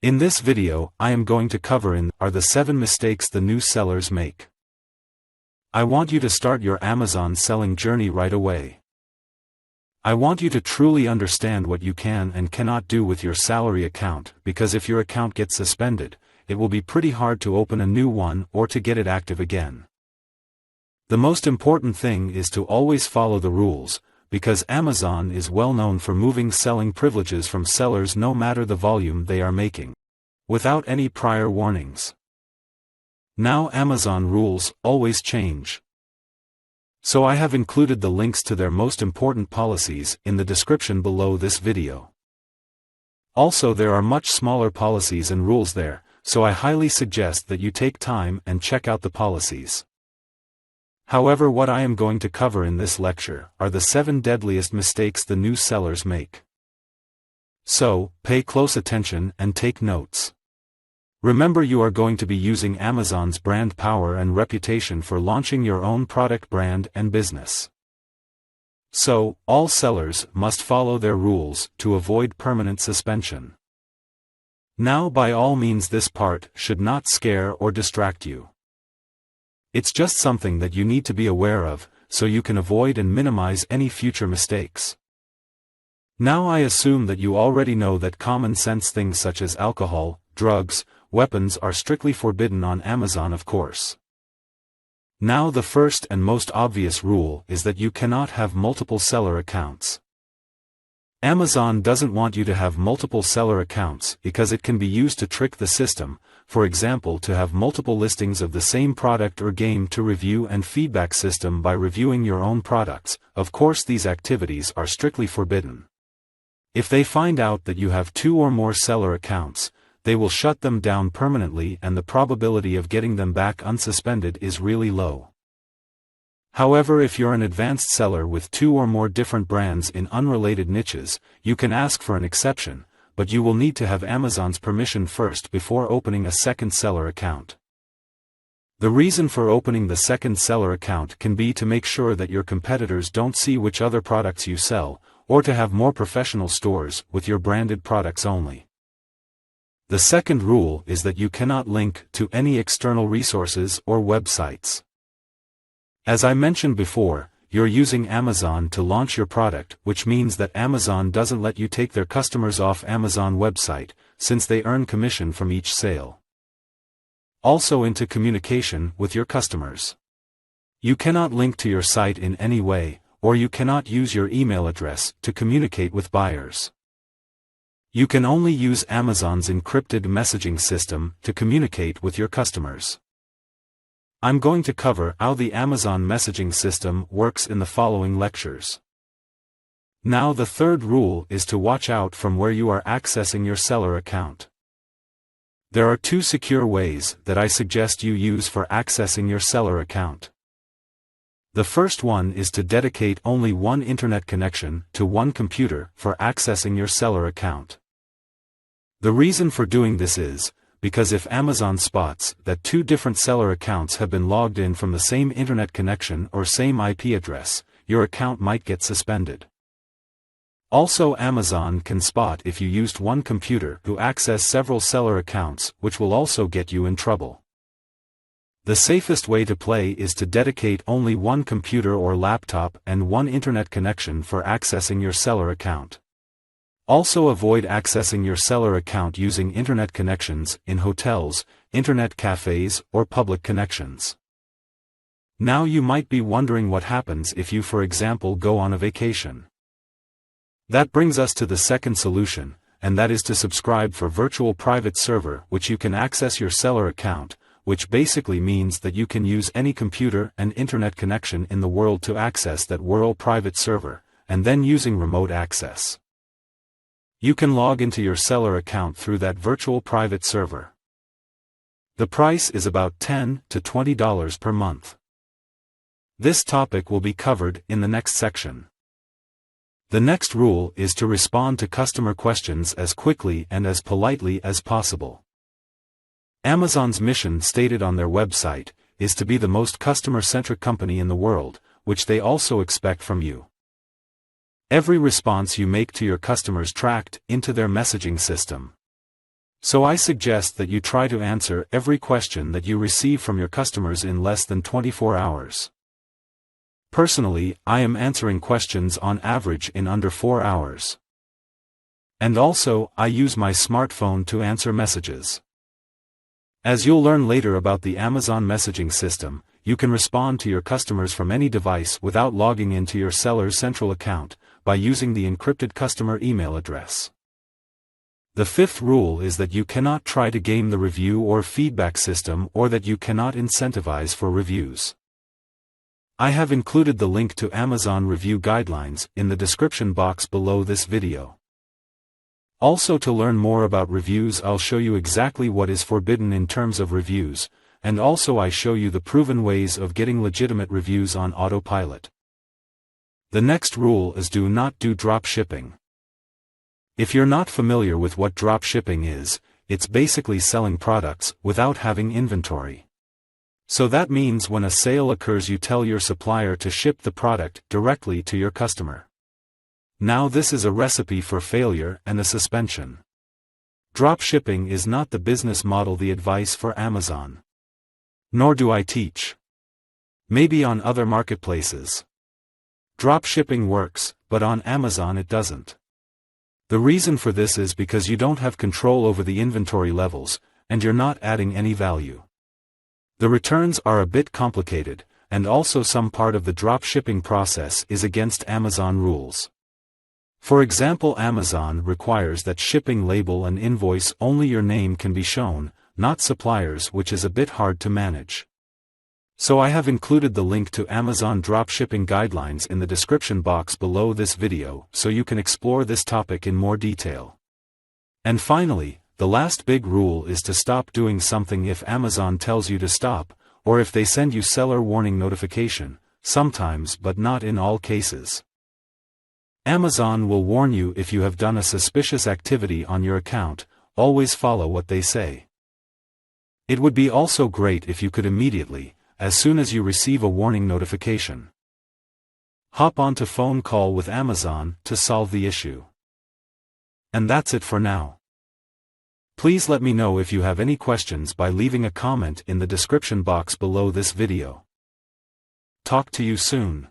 In this video, I am going to cover are the 7 mistakes the new sellers make. I want you to start your Amazon selling journey right away. I want you to truly understand what you can and cannot do with your salary account, because if your account gets suspended, it will be pretty hard to open a new one or to get it active again. The most important thing is to always follow the rules, because Amazon is well known for moving selling privileges from sellers no matter the volume they are making, without any prior warnings. Now Amazon rules always change. So I have included the links to their most important policies in the description below this video. Also, there are much smaller policies and rules there, so I highly suggest that you take time and check out the policies. However, what I am going to cover in this lecture are the 7 deadliest mistakes the new sellers make. So, pay close attention and take notes. Remember, you are going to be using Amazon's brand power and reputation for launching your own product brand and business. So, all sellers must follow their rules to avoid permanent suspension. Now, by all means, this part should not scare or distract you. It's just something that you need to be aware of, so you can avoid and minimize any future mistakes. Now I assume that you already know that common sense things such as alcohol, drugs, weapons are strictly forbidden on Amazon, of course. Now the first and most obvious rule is that you cannot have multiple seller accounts. Amazon doesn't want you to have multiple seller accounts because it can be used to trick the system, for example, to have multiple listings of the same product or game to review and feedback system by reviewing your own products. Of course, these activities are strictly forbidden. If they find out that you have 2 or more seller accounts, they will shut them down permanently, and the probability of getting them back unsuspended is really low. However, if you're an advanced seller with 2 or more different brands in unrelated niches, you can ask for an exception, but you will need to have Amazon's permission first before opening a second seller account. The reason for opening the second seller account can be to make sure that your competitors don't see which other products you sell, or to have more professional stores with your branded products only. The second rule is that you cannot link to any external resources or websites. As I mentioned before, you're using Amazon to launch your product, which means that Amazon doesn't let you take their customers off Amazon website, since they earn commission from each sale. Also, into communication with your customers. You cannot link to your site in any way, or you cannot use your email address to communicate with buyers. You can only use Amazon's encrypted messaging system to communicate with your customers. I'm going to cover how the Amazon messaging system works in the following lectures. Now the third rule is to watch out from where you are accessing your seller account. There are 2 secure ways that I suggest you use for accessing your seller account. The first one is to dedicate only one internet connection to one computer for accessing your seller account. The reason for doing this is because if Amazon spots that 2 different seller accounts have been logged in from the same internet connection or same IP address, your account might get suspended. Also, Amazon can spot if you used one computer to access several seller accounts, which will also get you in trouble. The safest way to play is to dedicate only one computer or laptop and one internet connection for accessing your seller account. Also, avoid accessing your seller account using internet connections in hotels, internet cafes, or public connections. Now you might be wondering what happens if you, for example, go on a vacation. That brings us to the second solution, and that is to subscribe for virtual private server, which you can access your seller account, which basically means that you can use any computer and internet connection in the world to access that world private server, and then using remote access. You can log into your seller account through that virtual private server. The price is about $10 to $20 per month. This topic will be covered in the next section. The next rule is to respond to customer questions as quickly and as politely as possible. Amazon's mission, stated on their website, is to be the most customer-centric company in the world, which they also expect from you. Every response you make to your customers tracked into their messaging system. So I suggest that you try to answer every question that you receive from your customers in less than 24 hours. Personally, I am answering questions on average in under 4 hours. And also, I use my smartphone to answer messages. As you'll learn later about the Amazon messaging system, you can respond to your customers from any device without logging into your seller's central account, by using the encrypted customer email address. The fifth rule is that you cannot try to game the review or feedback system, or that you cannot incentivize for reviews. I have included the link to Amazon review guidelines in the description box below this video. Also, to learn more about reviews, I'll show you exactly what is forbidden in terms of reviews, and also I show you the proven ways of getting legitimate reviews on autopilot. The next rule is do not do drop shipping. If you're not familiar with what drop shipping is, it's basically selling products without having inventory. So that means when a sale occurs, you tell your supplier to ship the product directly to your customer. Now this is a recipe for failure and a suspension. Drop shipping is not the business model, the advice for Amazon. Nor do I teach. Maybe on other marketplaces drop shipping works, but on Amazon it doesn't. The reason for this is because you don't have control over the inventory levels, and you're not adding any value. The returns are a bit complicated, and also some part of the drop shipping process is against Amazon rules. For example, Amazon requires that shipping label and invoice only your name can be shown, not suppliers, which is a bit hard to manage. So I have included the link to Amazon dropshipping guidelines in the description box below this video, so you can explore this topic in more detail. And finally, the last big rule is to stop doing something if Amazon tells you to stop, or if they send you seller warning notification, sometimes but not in all cases. Amazon will warn you if you have done a suspicious activity on your account. Always follow what they say. It would be also great if you could immediately, as soon as you receive a warning notification, hop onto phone call with Amazon to solve the issue. And that's it for now. Please let me know if you have any questions by leaving a comment in the description box below this video. Talk to you soon.